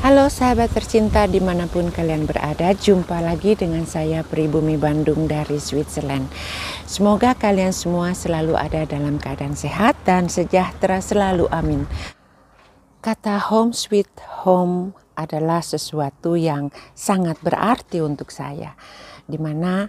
Halo sahabat tercinta dimanapun kalian berada, jumpa lagi dengan saya Pribumi Bandung dari Switzerland. Semoga kalian semua selalu ada dalam keadaan sehat dan sejahtera selalu, amin. Kata home sweet home adalah sesuatu yang sangat berarti untuk saya, dimana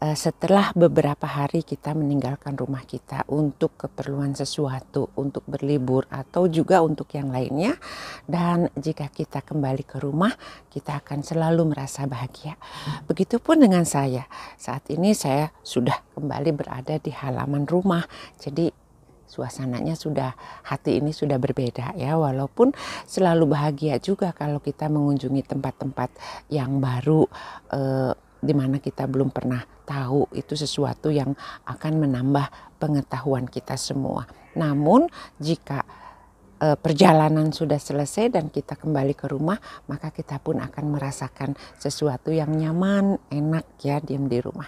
setelah beberapa hari kita meninggalkan rumah kita untuk keperluan sesuatu, untuk berlibur atau juga untuk yang lainnya, dan jika kita kembali ke rumah kita akan selalu merasa bahagia. Begitupun dengan saya, saat ini saya sudah kembali berada di halaman rumah, jadi suasananya hati ini sudah berbeda ya, walaupun selalu bahagia juga kalau kita mengunjungi tempat-tempat yang baru, di mana kita belum pernah tahu, itu sesuatu yang akan menambah pengetahuan kita semua. Namun jika perjalanan sudah selesai dan kita kembali ke rumah, maka kita pun akan merasakan sesuatu yang nyaman, enak ya, diam di rumah.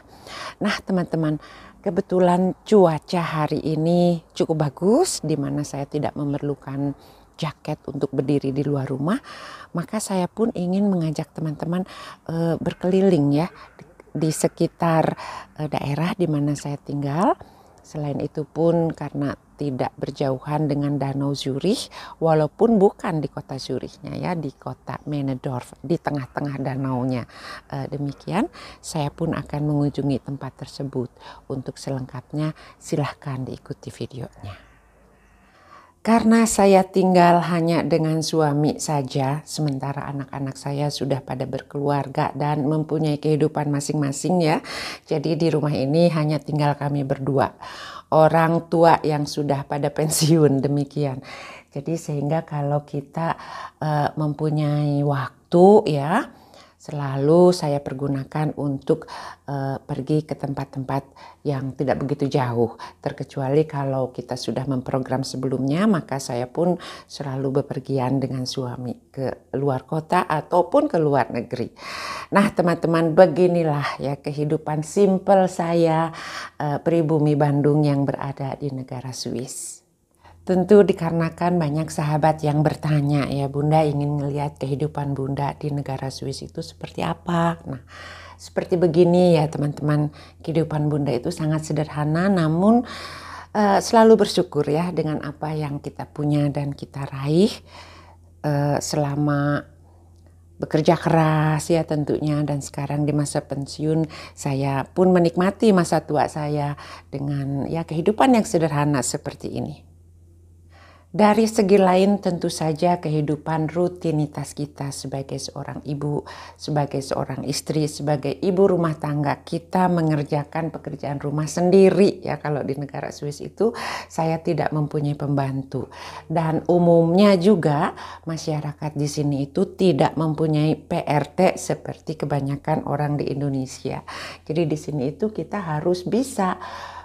Nah teman-teman, kebetulan cuaca hari ini cukup bagus, di mana saya tidak memerlukan jaket untuk berdiri di luar rumah, maka saya pun ingin mengajak teman-teman berkeliling ya di sekitar daerah di mana saya tinggal. Selain itu pun karena tidak berjauhan dengan Danau Zurich, walaupun bukan di kota Zurichnya ya, di kota Männedorf, di tengah-tengah danaunya. Demikian saya pun akan mengunjungi tempat tersebut. Untuk selengkapnya silahkan diikuti videonya. Karena saya tinggal hanya dengan suami saja, sementara anak-anak saya sudah pada berkeluarga dan mempunyai kehidupan masing-masing ya. Jadi di rumah ini hanya tinggal kami berdua. Orang tua yang sudah pada pensiun, demikian. Jadi sehingga kalau kita mempunyai waktu ya, selalu saya pergunakan untuk pergi ke tempat-tempat yang tidak begitu jauh. Terkecuali kalau kita sudah memprogram sebelumnya, maka saya pun selalu bepergian dengan suami ke luar kota ataupun ke luar negeri. Nah teman-teman, beginilah ya kehidupan simpel saya, pribumi Bandung yang berada di negara Swiss. Tentu dikarenakan banyak sahabat yang bertanya ya, Bunda ingin melihat kehidupan Bunda di negara Swiss itu seperti apa. Nah seperti begini ya teman-teman, kehidupan Bunda itu sangat sederhana, namun selalu bersyukur ya dengan apa yang kita punya dan kita raih selama bekerja keras ya tentunya. Dan sekarang di masa pensiun saya pun menikmati masa tua saya dengan ya kehidupan yang sederhana seperti ini. Dari segi lain tentu saja kehidupan rutinitas kita sebagai seorang ibu, sebagai seorang istri, sebagai ibu rumah tangga, kita mengerjakan pekerjaan rumah sendiri ya. Kalau di negara Swiss itu saya tidak mempunyai pembantu, dan umumnya juga masyarakat di sini itu tidak mempunyai PRT seperti kebanyakan orang di Indonesia. Jadi di sini itu kita harus bisa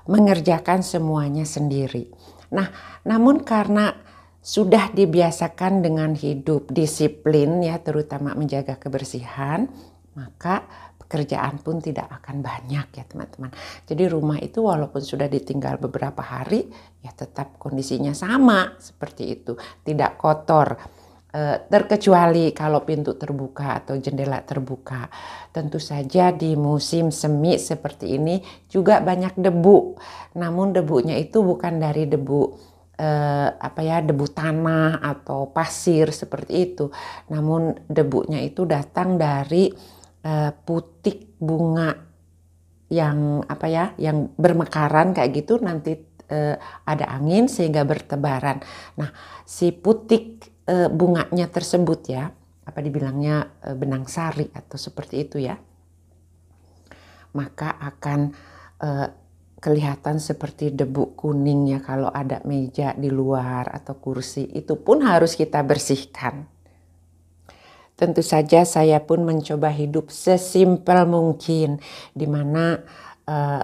mengerjakan semuanya sendiri. Nah, namun karena sudah dibiasakan dengan hidup disiplin ya, terutama menjaga kebersihan, maka pekerjaan pun tidak akan banyak ya teman-teman. Jadi rumah itu walaupun sudah ditinggal beberapa hari, ya tetap kondisinya sama seperti itu, tidak kotor. Terkecuali kalau pintu terbuka atau jendela terbuka. Tentu saja di musim semi seperti ini juga banyak debu. Namun debunya itu bukan dari debu debu tanah atau pasir seperti itu. Namun debunya itu datang dari putik bunga yang yang bermekaran kayak gitu, nanti ada angin sehingga bertebaran. Nah, si putik bunganya tersebut ya, dibilangnya benang sari atau seperti itu ya, maka akan kelihatan seperti debu kuning ya kalau ada meja di luar atau kursi, itu pun harus kita bersihkan. Tentu saja saya pun mencoba hidup sesimpel mungkin, di mana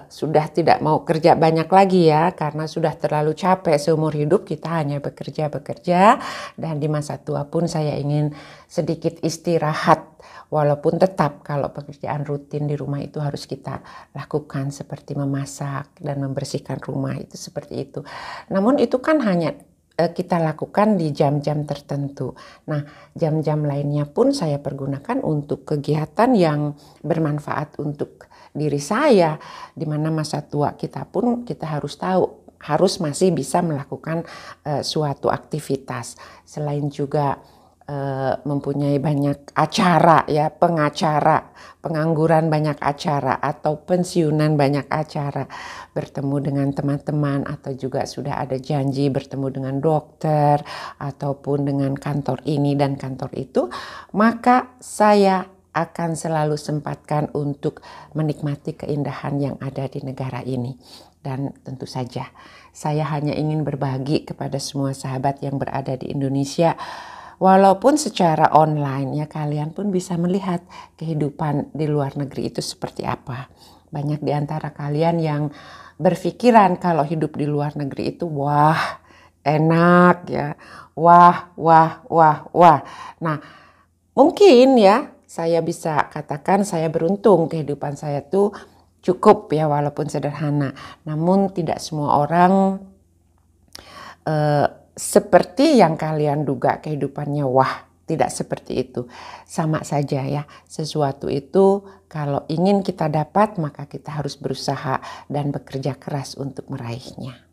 sudah tidak mau kerja banyak lagi ya, karena sudah terlalu capek seumur hidup kita hanya bekerja, dan di masa tua pun saya ingin sedikit istirahat, walaupun tetap kalau pekerjaan rutin di rumah itu harus kita lakukan seperti memasak dan membersihkan rumah, itu seperti itu. Namun itu kan hanya kita lakukan di jam-jam tertentu. Nah, jam-jam lainnya pun saya pergunakan untuk kegiatan yang bermanfaat untuk diri saya, di mana masa tua kita pun kita harus tahu, harus masih bisa melakukan suatu aktivitas. Selain juga mempunyai banyak acara ya, pengangguran banyak acara atau pensiunan banyak acara, bertemu dengan teman-teman atau juga sudah ada janji bertemu dengan dokter ataupun dengan kantor ini dan kantor itu, maka saya akan selalu sempatkan untuk menikmati keindahan yang ada di negara ini. Dan tentu saja saya hanya ingin berbagi kepada semua sahabat yang berada di Indonesia. Walaupun secara online ya, kalian pun bisa melihat kehidupan di luar negeri itu seperti apa. Banyak di antara kalian yang berpikiran kalau hidup di luar negeri itu wah enak ya, wah. Nah, mungkin ya saya bisa katakan saya beruntung, kehidupan saya tuh cukup ya walaupun sederhana. Namun tidak semua orang seperti yang kalian duga kehidupannya wah, tidak seperti itu. Sama saja ya, sesuatu itu kalau ingin kita dapat maka kita harus berusaha dan bekerja keras untuk meraihnya.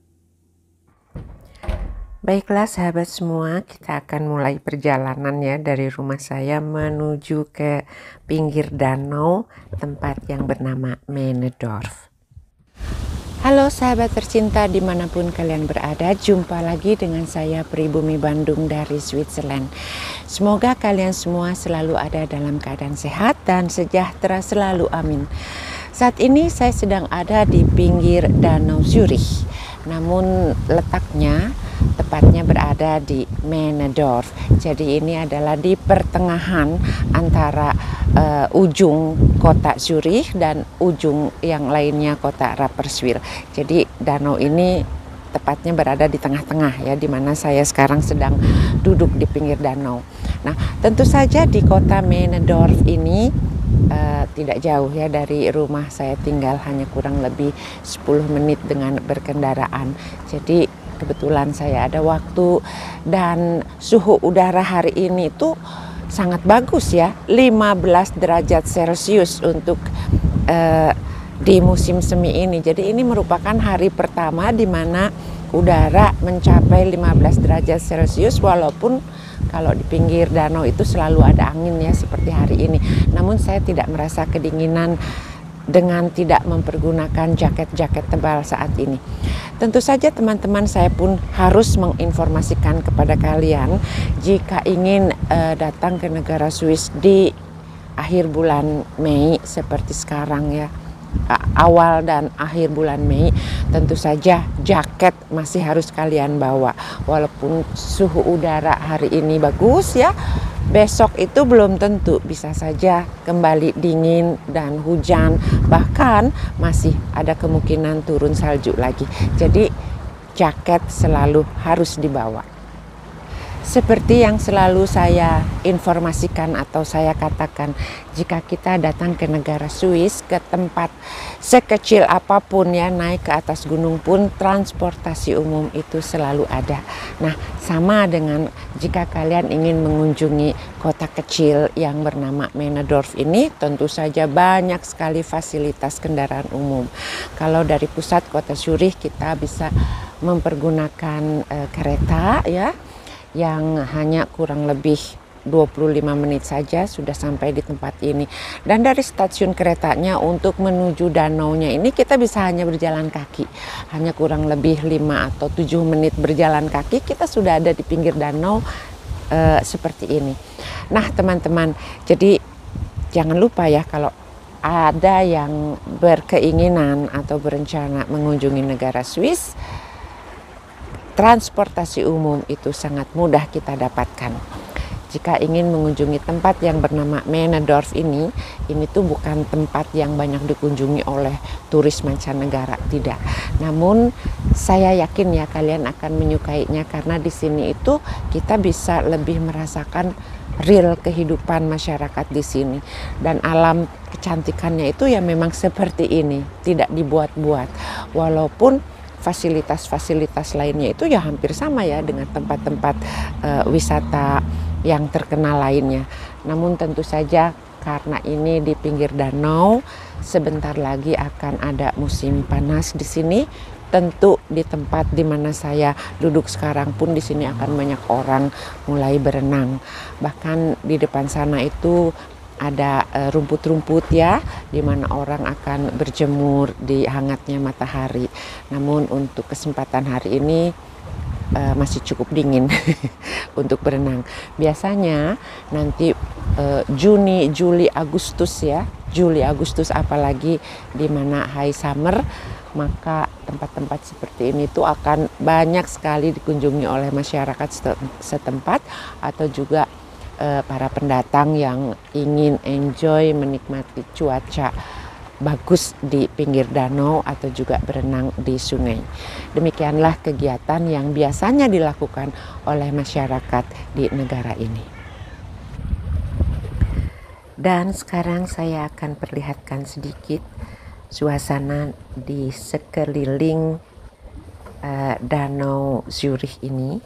Baiklah sahabat semua, kita akan mulai perjalanan ya dari rumah saya menuju ke pinggir danau tempat yang bernama Männedorf. Halo sahabat tercinta dimanapun kalian berada, jumpa lagi dengan saya Pribumi Bandung dari Switzerland. Semoga kalian semua selalu ada dalam keadaan sehat dan sejahtera selalu, amin. Saat ini saya sedang ada di pinggir Danau Zurich, namun letaknya tepatnya berada di Männedorf. Jadi ini adalah di pertengahan antara ujung kota Zurich dan ujung yang lainnya kota Rapperswil. Jadi danau ini tepatnya berada di tengah-tengah ya, di mana saya sekarang sedang duduk di pinggir danau. Nah, tentu saja di kota Männedorf ini tidak jauh ya dari rumah saya tinggal, hanya kurang lebih 10 menit dengan berkendaraan. Jadi kebetulan saya ada waktu dan suhu udara hari ini tuh sangat bagus ya, 15 derajat Celcius untuk di musim semi ini. Jadi ini merupakan hari pertama di mana udara mencapai 15 derajat Celcius, walaupun kalau di pinggir danau itu selalu ada angin ya seperti hari ini. Namun saya tidak merasa kedinginan dengan tidak mempergunakan jaket-jaket tebal saat ini. Tentu saja teman-teman, saya pun harus menginformasikan kepada kalian jika ingin datang ke negara Swiss di akhir bulan Mei seperti sekarang ya, awal dan akhir bulan Mei, tentu saja jaket masih harus kalian bawa. Walaupun suhu udara hari ini bagus ya, besok itu belum tentu, bisa saja kembali dingin dan hujan, bahkan masih ada kemungkinan turun salju lagi. Jadi jaket selalu harus dibawa. Seperti yang selalu saya informasikan atau saya katakan, jika kita datang ke negara Swiss, ke tempat sekecil apapun ya, naik ke atas gunung pun transportasi umum itu selalu ada. Nah, sama dengan jika kalian ingin mengunjungi kota kecil yang bernama Männedorf ini, tentu saja banyak sekali fasilitas kendaraan umum. Kalau dari pusat kota Zurich kita bisa mempergunakan kereta ya, yang hanya kurang lebih 25 menit saja sudah sampai di tempat ini. Dan dari stasiun keretanya untuk menuju danaunya ini kita bisa hanya berjalan kaki. Hanya kurang lebih 5 atau 7 menit berjalan kaki kita sudah ada di pinggir danau seperti ini. Nah teman-teman, jadi jangan lupa ya, kalau ada yang berkeinginan atau berencana mengunjungi negara Swiss, transportasi umum itu sangat mudah kita dapatkan. Jika ingin mengunjungi tempat yang bernama Männedorf ini tuh bukan tempat yang banyak dikunjungi oleh turis mancanegara, tidak. Namun saya yakin ya kalian akan menyukainya, karena di sini itu kita bisa lebih merasakan real kehidupan masyarakat di sini, dan alam kecantikannya itu ya memang seperti ini, tidak dibuat-buat. Walaupun fasilitas-fasilitas lainnya itu ya hampir sama ya dengan tempat-tempat wisata yang terkenal lainnya. Namun tentu saja karena ini di pinggir danau, sebentar lagi akan ada musim panas di sini. Tentu di tempat di mana saya duduk sekarang pun di sini akan banyak orang mulai berenang. Bahkan di depan sana itu ada rumput-rumput ya, di mana orang akan berjemur di hangatnya matahari. Namun untuk kesempatan hari ini masih cukup dingin untuk berenang. Biasanya nanti Juni, Juli, Agustus ya, Juli, Agustus apalagi di mana high summer, maka tempat-tempat seperti ini tuh akan banyak sekali dikunjungi oleh masyarakat setempat atau juga para pendatang yang ingin enjoy menikmati cuaca bagus di pinggir danau atau juga berenang di sungai. Demikianlah kegiatan yang biasanya dilakukan oleh masyarakat di negara ini. Dan sekarang saya akan perlihatkan sedikit suasana di sekeliling Danau Zurich ini,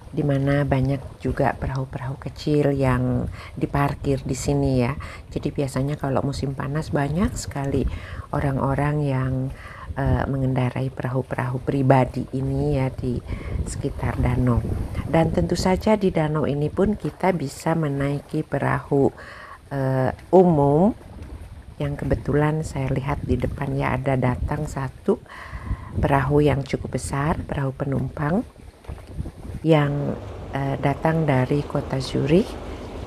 di mana banyak juga perahu-perahu kecil yang diparkir di sini ya. Jadi biasanya kalau musim panas banyak sekali orang-orang yang mengendarai perahu-perahu pribadi ini ya di sekitar danau. Dan tentu saja di danau ini pun kita bisa menaiki perahu umum yang kebetulan saya lihat di depannya ada datang satu perahu yang cukup besar, perahu penumpang yang datang dari kota Zurich,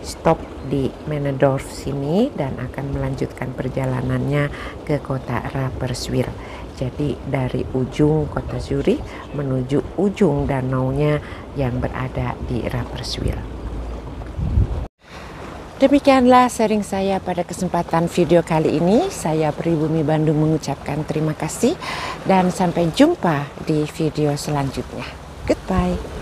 stop di Männedorf sini dan akan melanjutkan perjalanannya ke kota Rapperswil. Jadi dari ujung kota Zurich menuju ujung danaunya yang berada di Rapperswil. Demikianlah sharing saya pada kesempatan video kali ini. Saya Pribumi Bandung mengucapkan terima kasih dan sampai jumpa di video selanjutnya. Goodbye.